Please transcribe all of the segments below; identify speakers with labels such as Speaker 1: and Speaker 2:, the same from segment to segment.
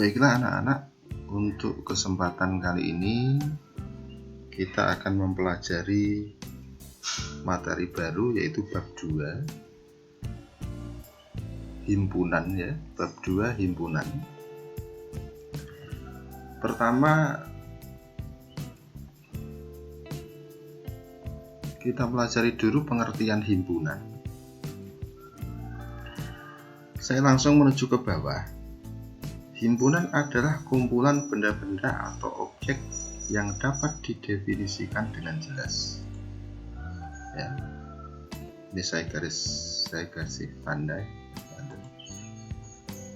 Speaker 1: Baiklah anak-anak, untuk kesempatan kali ini kita akan mempelajari materi baru, yaitu bab 2 himpunan ya, bab 2 himpunan. Pertama, kita pelajari dulu pengertian himpunan. Saya langsung menuju ke bawah. Himpunan adalah kumpulan benda-benda atau objek yang dapat didefinisikan dengan jelas. Ya. Ini saya garis pandai.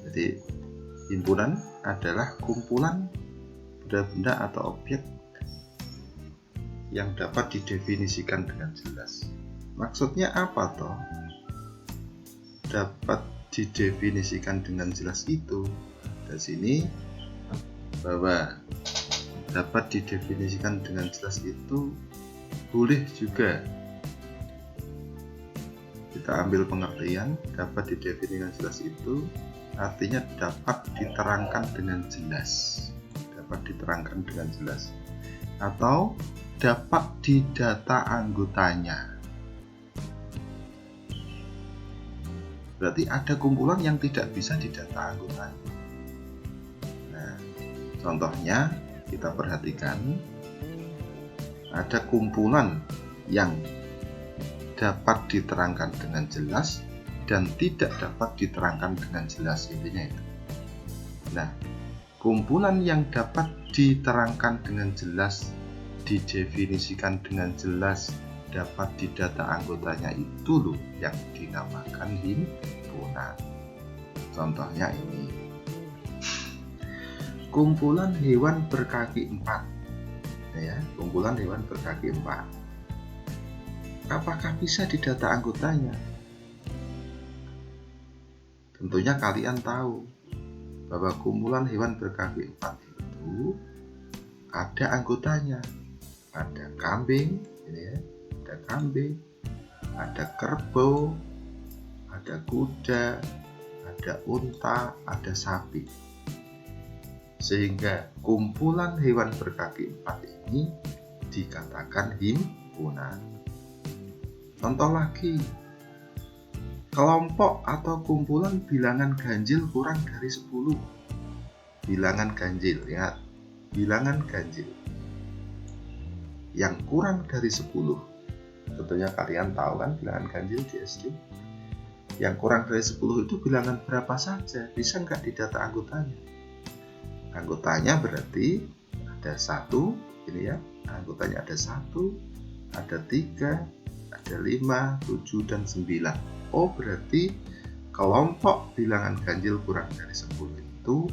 Speaker 1: Jadi himpunan adalah kumpulan benda-benda atau objek yang dapat didefinisikan dengan jelas. Maksudnya apa toh? Dapat didefinisikan dengan jelas itu di sini, bahwa dapat didefinisikan dengan jelas itu boleh juga kita ambil pengertian dapat didefinisikan jelas itu artinya dapat diterangkan dengan jelas, atau dapat didata anggotanya. Berarti ada kumpulan yang tidak bisa didata anggotanya. Nah, contohnya kita perhatikan, ada kumpulan yang dapat diterangkan dengan jelas dan tidak dapat diterangkan dengan jelas, intinya itu. Nah, kumpulan yang dapat diterangkan dengan jelas, didefinisikan dengan jelas, dapat didata anggotanya itu loh yang dinamakan himpunan. Contohnya ini, kumpulan hewan berkaki 4 ya, kumpulan hewan berkaki 4. Apakah bisa didata anggotanya? Tentunya kalian tahu bahwa kumpulan hewan berkaki 4 itu ada anggotanya. Ada kambing, ini ya, ada kambing, ada kerbau, ada kuda, ada unta, ada sapi. Sehingga kumpulan hewan berkaki 4 ini dikatakan himpunan. Contoh lagi, kelompok atau kumpulan bilangan ganjil kurang dari 10. Bilangan ganjil, lihat, bilangan ganjil yang kurang dari 10. Tentunya kalian tahu kan bilangan ganjil di SD. Yang kurang dari 10 itu bilangan berapa saja? Bisa nggak didata anggotanya? Anggotanya berarti ada 1, ini ya, anggotanya ada 1, ada 3, ada 5, 7, dan 9. Oh, berarti kelompok bilangan ganjil kurang dari 10 itu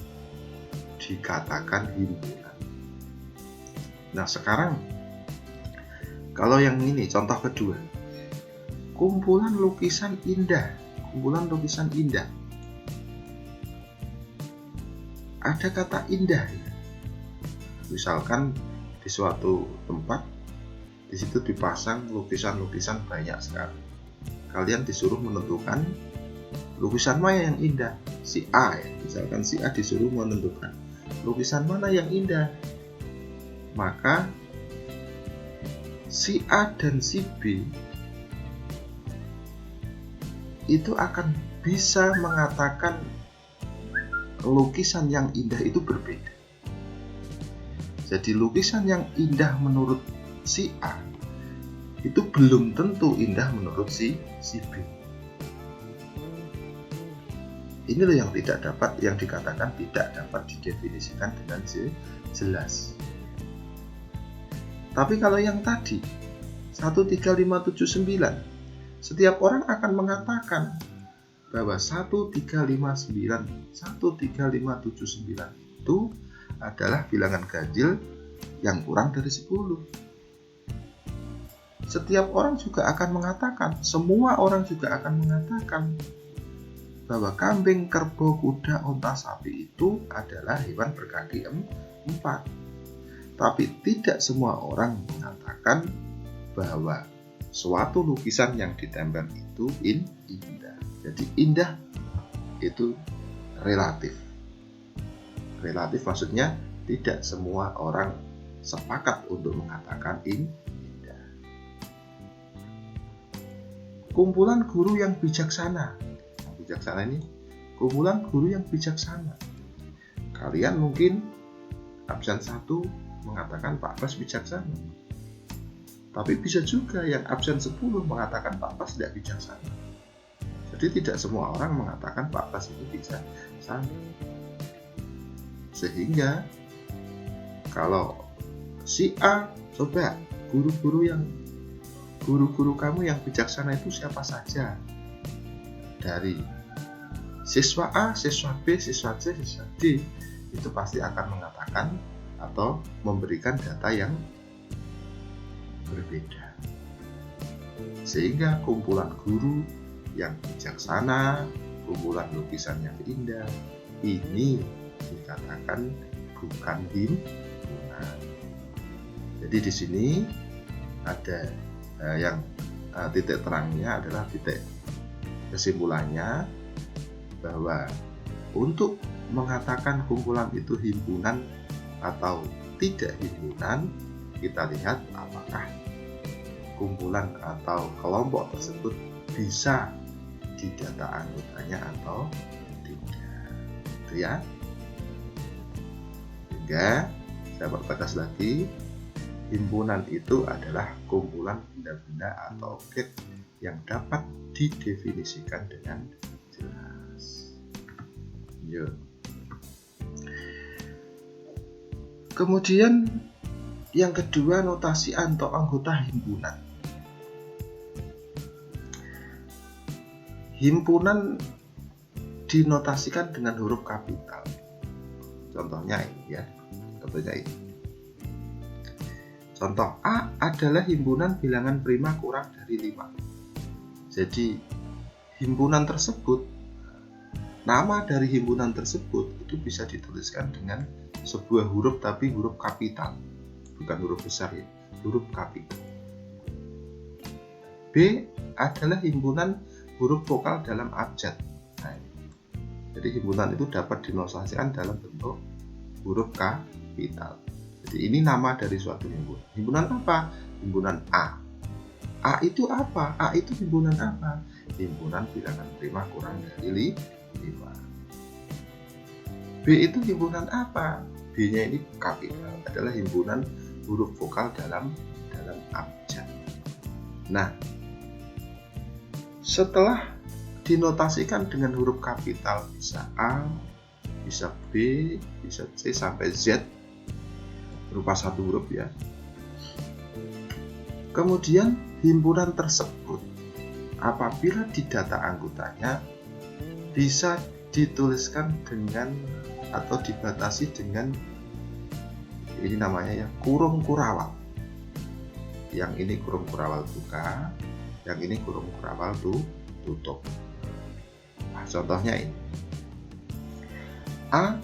Speaker 1: dikatakan himpunan. Nah, sekarang kalau yang ini contoh kedua, kumpulan lukisan indah. Kumpulan lukisan indah. Ada kata indah. Misalkan di suatu tempat, di situ dipasang lukisan-lukisan banyak sekali. Kalian disuruh menentukan lukisan mana yang indah. Si A ya, misalkan si A disuruh menentukan lukisan mana yang indah. Maka si A dan si B itu akan bisa mengatakan lukisan yang indah itu berbeda. Jadi lukisan yang indah menurut si A itu belum tentu indah menurut si B. Ini loh yang dikatakan tidak dapat didefinisikan dengan jelas. Tapi kalau yang tadi 13579, setiap orang akan mengatakan bahwa 13579 itu adalah bilangan ganjil yang kurang dari 10. Setiap orang juga akan mengatakan, semua orang juga akan mengatakan bahwa kambing, kerbau, kuda, unta, sapi itu adalah hewan berkaki 4. Tapi tidak semua orang mengatakan bahwa suatu lukisan yang ditempel itu indah. Jadi indah itu relatif. Relatif maksudnya tidak semua orang sepakat untuk mengatakan indah. Kumpulan guru yang bijaksana. Bijaksana ini kumpulan guru yang bijaksana. Kalian mungkin absen 1 mengatakan Pak Bas bijaksana. Tapi bisa juga yang absen 10 mengatakan Pak Bas tidak bijaksana. Jadi tidak semua orang mengatakan Pak Bas ini bijaksana. Sehingga kalau si A, coba guru-guru kamu yang bijaksana itu siapa saja? Dari siswa A, siswa B, siswa C, siswa D, itu pasti akan mengatakan atau memberikan data yang berbeda. Sehingga kumpulan guru yang bijaksana, kumpulan lukisan yang indah, ini dikatakan bukan himpunan. Jadi di sini ada yang titik terangnya adalah titik kesimpulannya bahwa untuk mengatakan kumpulan itu himpunan atau tidak himpunan, kita lihat apakah kumpulan atau kelompok tersebut bisa didata anggotanya atau tidak. Itu ya. Sehingga saya pertegas lagi, himpunan itu adalah kumpulan benda-benda atau objek yang dapat didefinisikan dengan jelas. Yuk. Kemudian yang kedua, notasi atau anggota himpunan. Himpunan dinotasikan dengan huruf kapital. Contohnya ini ya. Contoh A adalah himpunan bilangan prima kurang dari 5. Jadi himpunan tersebut, nama dari himpunan tersebut itu bisa dituliskan dengan sebuah huruf tapi huruf kapital, bukan huruf besar ya, huruf kapital. B adalah himpunan huruf vokal dalam abjad. Nah, jadi himpunan itu dapat dinotasikan dalam bentuk huruf kapital. Jadi ini nama dari suatu himpunan. Himpunan apa? Himpunan A. A itu apa? A itu himpunan apa? Himpunan bilangan prima kurang dari 5. B itu himpunan apa? B-nya ini kapital, adalah himpunan huruf vokal dalam abjad. Nah, setelah dinotasikan dengan huruf kapital, bisa A, bisa B, bisa C sampai Z, berupa satu huruf ya. Kemudian himpunan tersebut apabila di data anggotanya bisa dituliskan dengan atau dibatasi dengan ini namanya ya kurung kurawal. Yang ini kurung kurawal buka, yang ini kurung kurawal tutup. Nah, contohnya ini. A,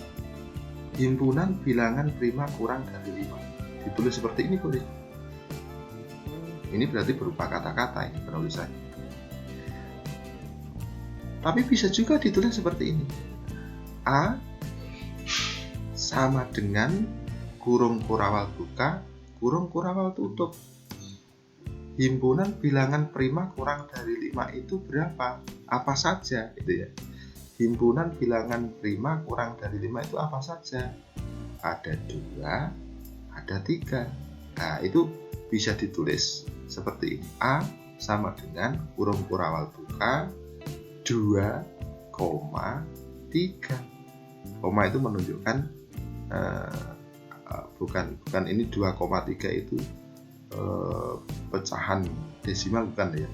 Speaker 1: himpunan bilangan prima kurang dari 5. Ditulis seperti ini boleh. Ini berarti berupa kata-kata ini penulisannya. Tapi bisa juga ditulis seperti ini. A sama dengan kurung kurawal buka, kurung kurawal tutup. Himpunan bilangan prima kurang dari 5 itu berapa? Apa saja gitu ya. Himpunan bilangan prima kurang dari 5 itu apa saja? Ada 2, ada 3. Nah, itu bisa ditulis seperti ini. A sama dengan kurung kurawal buka 2, 3. Koma itu menunjukkan bukan ini 2,3 itu pecahan desimal bukan ya.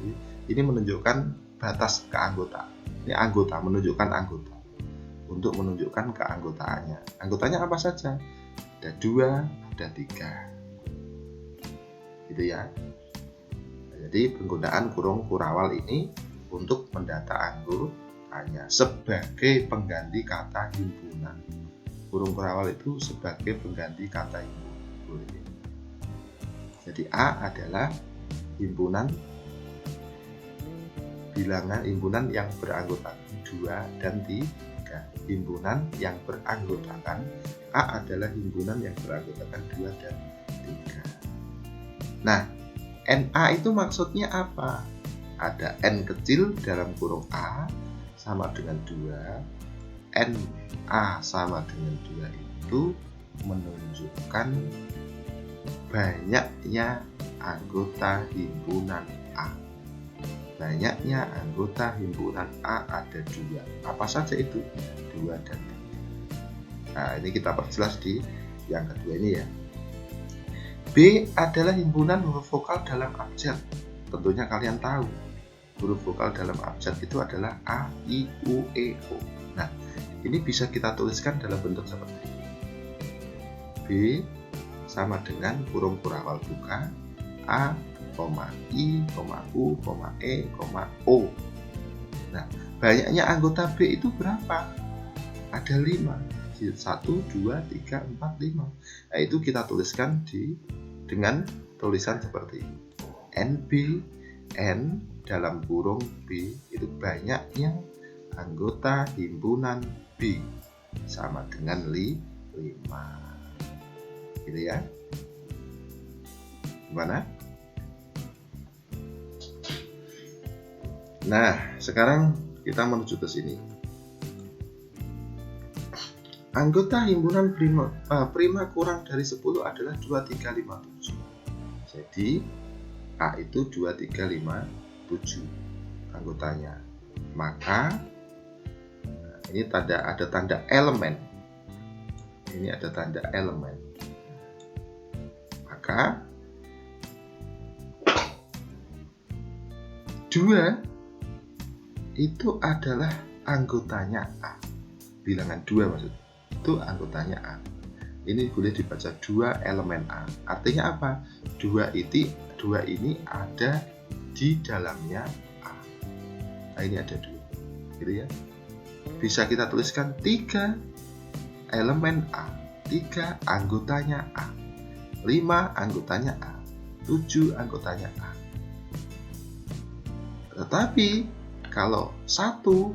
Speaker 1: Ini menunjukkan batas keanggotaan. Ini anggota, menunjukkan anggota. Untuk menunjukkan keanggotaannya. Anggotanya apa saja? Ada 2, ada 3. Gitu ya. Jadi penggunaan kurung kurawal ini untuk mendata anggotanya sebagai pengganti kata himpunan. Kurung kurawal itu sebagai pengganti kata himpunan. Jadi A adalah himpunan bilangan himpunan yang beranggotakan 2 dan 3. himpunan yang beranggotakan A adalah himpunan yang beranggotakan 2 dan 3. Nah, NA itu maksudnya apa? Ada N kecil dalam kurung A sama dengan 2, NA sama dengan 2 itu menunjukkan banyaknya anggota himpunan A. Banyaknya anggota himpunan A ada 2. Apa saja itu? 2 dan 3. Nah, ini kita perjelas di yang kedua ini ya. B adalah himpunan huruf vokal dalam abjad. Tentunya kalian tahu, huruf vokal dalam abjad itu adalah A, I, U, E, O. Nah, ini bisa kita tuliskan dalam bentuk seperti ini. B sama dengan kurung kurawal buka A, I, U, E, O. Nah, banyaknya anggota B itu berapa? Ada 5. 1, 2, 3, 4, 5. Nah, itu kita tuliskan dengan tulisan seperti ini. NB, N dalam kurung B itu banyaknya anggota himpunan B sama dengan 5. Gitu ya. Gimana? Nah, sekarang kita menuju ke sini. Anggota himpunan prima kurang dari 10 adalah 2, 3, 5, 7. Jadi A itu 2, 3, 5, 7 anggotanya. Maka ini ada tanda elemen. Ini ada tanda elemen. Maka 2 itu adalah anggotanya A. Bilangan 2 maksudnya. Itu anggotanya A. Ini boleh dibaca 2 elemen A. Artinya apa? 2 ini ada di dalamnya A. Nah, ini ada 2. Gitu ya. Bisa kita tuliskan 3 elemen A, 3 anggotanya A, 5 anggotanya A, 7 anggotanya A. Tetapi kalau 1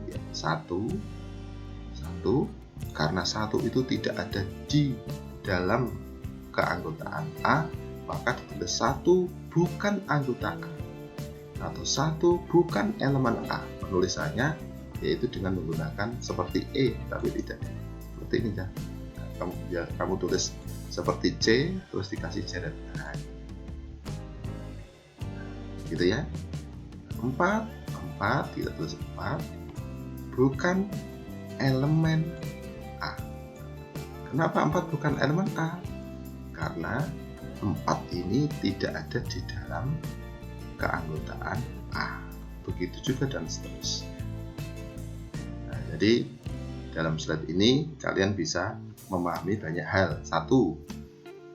Speaker 1: karena 1 itu tidak ada di dalam keanggotaan A, maka ditulis 1 bukan anggota A atau 1 bukan elemen A. Penulisannya yaitu dengan menggunakan seperti E, tapi tidak seperti ini ya. Kamu tulis seperti C terus dikasih jeret. Nah, gitu ya. 4 kita tulis 4 bukan elemen A. Kenapa 4 bukan elemen A? Karena 4 ini tidak ada di dalam keanggotaan A. Begitu juga dan seterusnya. Nah, jadi dalam slide ini kalian bisa memahami banyak hal. 1.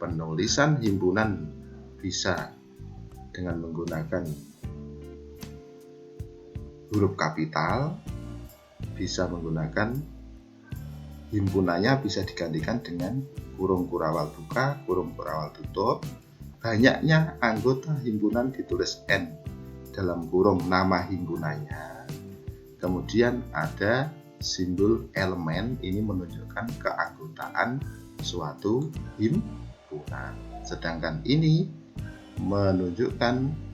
Speaker 1: Penulisan himpunan bisa dengan menggunakan huruf kapital, bisa menggunakan himpunannya bisa digantikan dengan kurung kurawal buka, kurung kurawal tutup. Banyaknya anggota himpunan ditulis N dalam kurung nama himpunannya. Kemudian ada simbol elemen, ini menunjukkan keanggotaan suatu himpunan. Sedangkan ini menunjukkan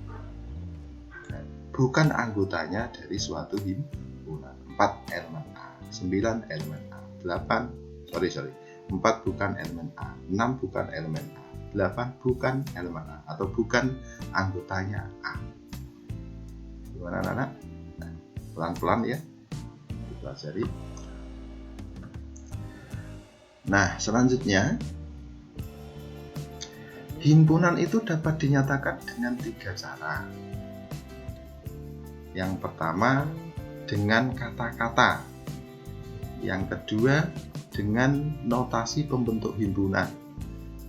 Speaker 1: bukan anggotanya dari suatu himpunan. 4 elemen A, 9 elemen A, 4 bukan elemen A, 6 bukan elemen A, 8 bukan elemen A atau bukan anggotanya A. Gimana anak-anak? Nah, pelan-pelan ya dipelajari. Nah, selanjutnya himpunan itu dapat dinyatakan dengan 3 cara. Yang pertama dengan kata-kata, yang kedua dengan notasi pembentuk himpunan,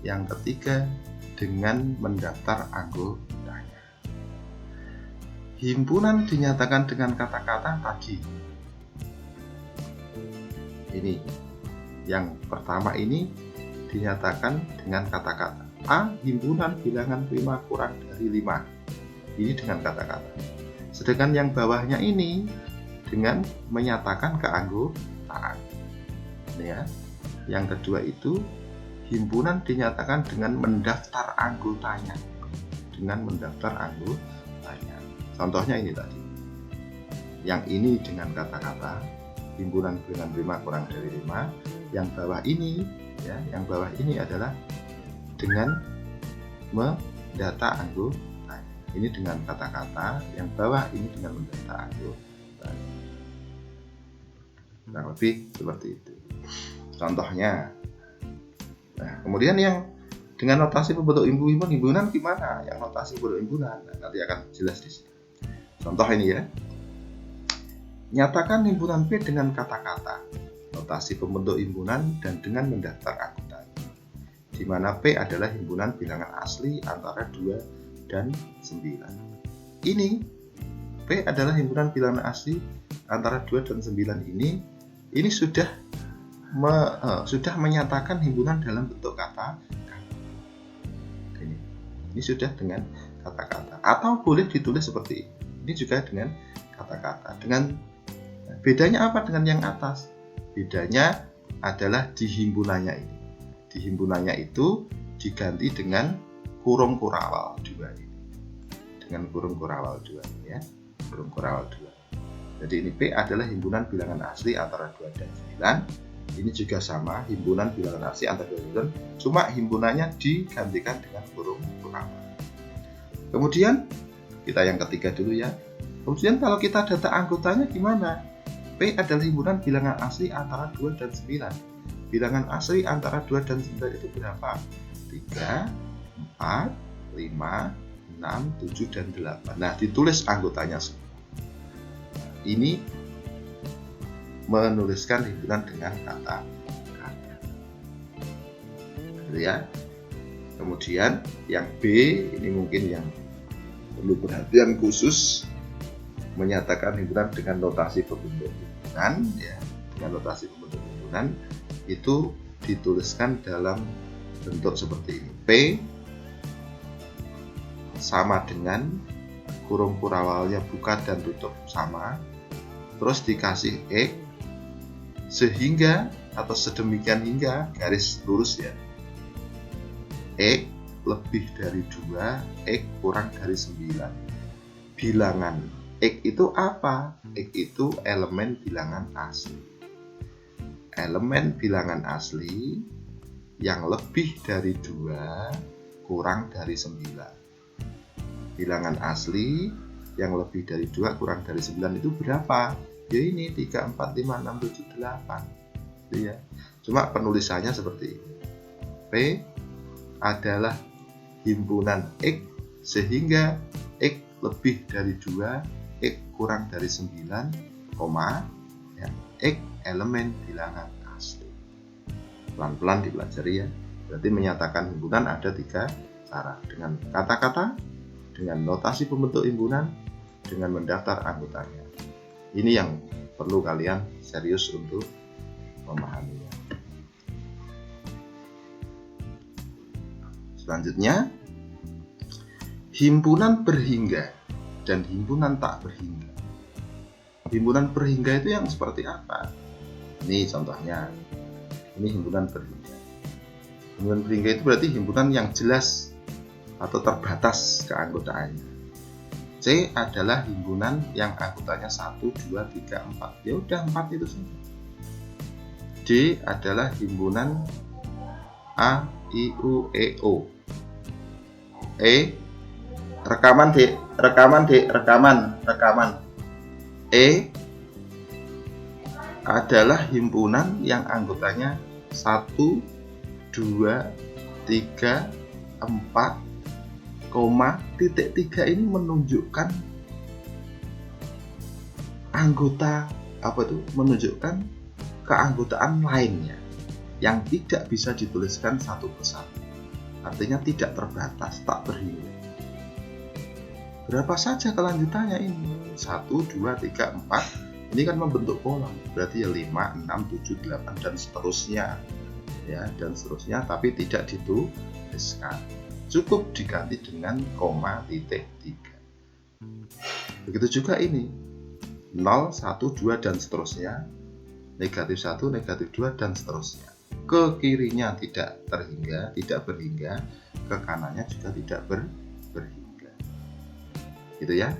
Speaker 1: yang ketiga dengan mendaftar anggotanya. Himpunan dinyatakan dengan kata-kata tadi. Ini yang pertama ini dinyatakan dengan kata-kata. A. Himpunan bilangan prima kurang dari 5. Ini dengan kata-kata. Sedangkan yang bawahnya ini dengan menyatakan keanggotaan. Ini ya. Yang kedua itu himpunan dinyatakan dengan mendaftar anggotanya. Dengan mendaftar anggotanya. Contohnya ini tadi. Yang ini dengan kata-kata himpunan dengan 5 kurang dari 5. Yang bawah ini ya, yang bawah ini adalah dengan mendata anggota. Ini dengan kata-kata, yang bawah ini dengan mendata anggota. Kurang lebih seperti itu. Contohnya. Nah, kemudian yang dengan notasi pembentuk himpunan gimana? Yang notasi pembentuk himpunan nanti akan jelas di sini. Contoh ini ya. Nyatakan himpunan P dengan kata-kata, notasi pembentuk himpunan dan dengan mendaftar anggotanya. Di mana P adalah himpunan bilangan asli antara 2 dan 9. Ini P adalah himpunan bilangan asli antara 2 dan 9 ini sudah menyatakan himpunan dalam bentuk kata. Ini sudah dengan kata-kata. Atau boleh ditulis seperti ini. Ini juga dengan kata-kata. Bedanya apa dengan yang atas? Bedanya adalah di himpunannya ini. Di himpunannya itu diganti dengan kurung kurawal 2 ini. Dengan kurung kurawal 2 ini ya. Kurung kurawal 2. Jadi ini P adalah himpunan bilangan asli antara 2 dan 9. Ini juga sama, himpunan bilangan asli antara 2 dan 9. Cuma himpunannya digantikan dengan kurung kurawal. Kemudian kita yang ketiga dulu ya. Kemudian kalau kita data anggotanya gimana? P adalah himpunan bilangan asli antara 2 dan 9. Bilangan asli antara 2 dan 9 itu berapa? 3, 4, 5, 6, 7, dan 8. Nah, ditulis anggotanya semua. Ini menuliskan himpunan dengan kata-kata. Ya. Kemudian yang B, ini mungkin yang perlu perhatian khusus, menyatakan himpunan dengan notasi pembentuk himpunan ya, dengan notasi pembentuk himpunan itu dituliskan dalam bentuk seperti ini. P sama dengan kurung kurawalnya buka dan tutup sama, terus dikasih X sehingga atau sedemikian hingga garis lurus ya, X lebih dari 2, X kurang dari 9. Bilangan X itu apa? X itu elemen bilangan asli. Elemen bilangan asli yang lebih dari 2 kurang dari 9. Bilangan asli yang lebih dari 2 kurang dari 9 itu berapa? Ya ini 3, 4, 5, 6, 7, 8. Itu ya. Cuma penulisannya seperti ini. P adalah himpunan X sehingga X lebih dari 2, X kurang dari 9, ya, X elemen bilangan asli. Pelan-pelan dipelajari ya. Berarti menyatakan himpunan ada 3 cara. Dengan kata-kata, dengan notasi pembentuk himpunan, dengan mendaftar anggotanya. Ini yang perlu kalian serius untuk memahaminya. Selanjutnya, himpunan berhingga dan himpunan tak berhingga. Himpunan berhingga itu yang seperti apa? Ini contohnya. Ini himpunan berhingga. Himpunan berhingga itu berarti himpunan yang jelas atau terbatas keanggotaannya. C adalah himpunan yang anggotanya 1, 2, 3, 4. Ya udah 4 itu saja. D adalah himpunan A, I, U, E, O. E rekaman. E adalah himpunan yang anggotanya 1, 2, 3, 4, titik 3 ini menunjukkan anggota menunjukkan keanggotaan lainnya yang tidak bisa dituliskan satu persatu. Artinya tidak terbatas, tak berhingga. Berapa saja kelanjutannya ini? 1, 2, 3, 4. Ini kan membentuk pola. Berarti ya 5, 6, 7, 8 dan seterusnya. Ya, dan seterusnya tapi tidak dituliskan. Cukup diganti dengan koma titik 3. Begitu juga ini. 0, 1, 2 dan seterusnya. negatif 1, negatif 2, dan seterusnya. Ke kirinya tidak terhingga, tidak berhingga, ke kanannya juga tidak berhingga. Gitu ya.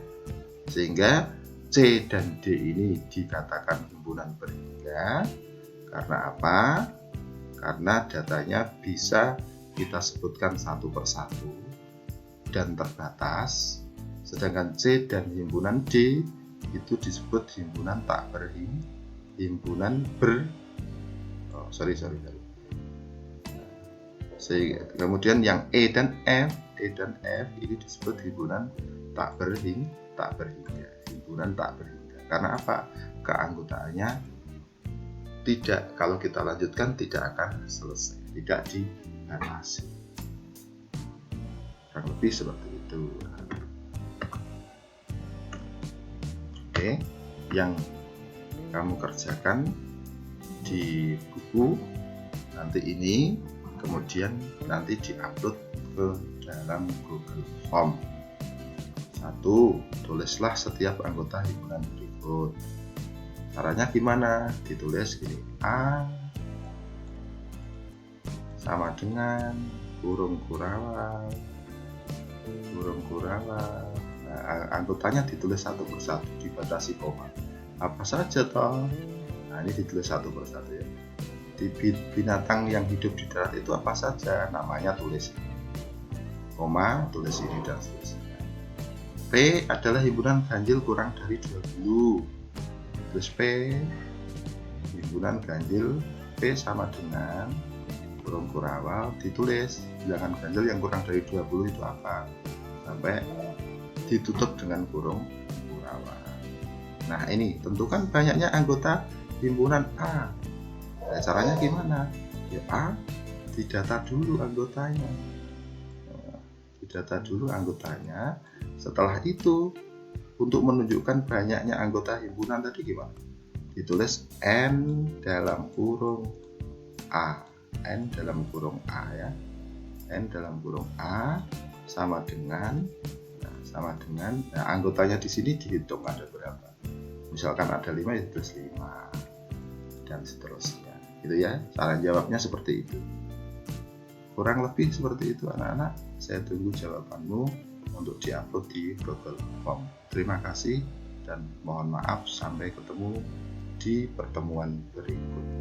Speaker 1: Sehingga C dan D ini dikatakan himpunan berhingga. Karena apa? Karena datanya bisa kita sebutkan satu persatu dan terbatas, sedangkan C dan himpunan D itu disebut himpunan tak berhingga, kemudian yang E dan F ini disebut himpunan tak berhingga, himpunan tak berhingga. Karena apa? Keanggotaannya tidak, kalau kita lanjutkan tidak akan selesai, tidak dibatasi. Kurang lebih seperti itu. Oke, yang kamu kerjakan di buku nanti ini, kemudian nanti diupload ke dalam Google Form. 1. Tulislah setiap anggota himpunan berikut. Caranya gimana? Ditulis gini, A sama dengan kurung kurawal. Nah, anggotanya ditulis satu persatu, dibatasi koma. Apa saja toh? Nah, ini ditulis satu persatu ya. Di binatang yang hidup di darat itu apa saja? Namanya tulis. Koma, tulis ini dan seterusnya. P adalah himpunan ganjil kurang dari 20. Tulis P, himpunan ganjil P sama dengan kurung kurawal, ditulis bilangan ganjil yang kurang dari 20 itu apa, sampai ditutup dengan kurung kurawal. Nah, ini tentukan banyaknya anggota himpunan A. Nah, caranya gimana? Ya, A didata dulu anggotanya. Setelah itu, untuk menunjukkan banyaknya anggota himpunan tadi gimana? Ditulis N dalam kurung A. N dalam kurung A ya. N dalam kurung A sama dengan anggotanya di sini dihitung ada berapa. Misalkan ada 5 ya ditulis 5 dan seterusnya. Gitu ya. Cara jawabnya seperti itu. Kurang lebih seperti itu anak-anak. Saya tunggu jawabanmu untuk diupload di Google Form. Terima kasih dan mohon maaf, sampai ketemu di pertemuan berikutnya.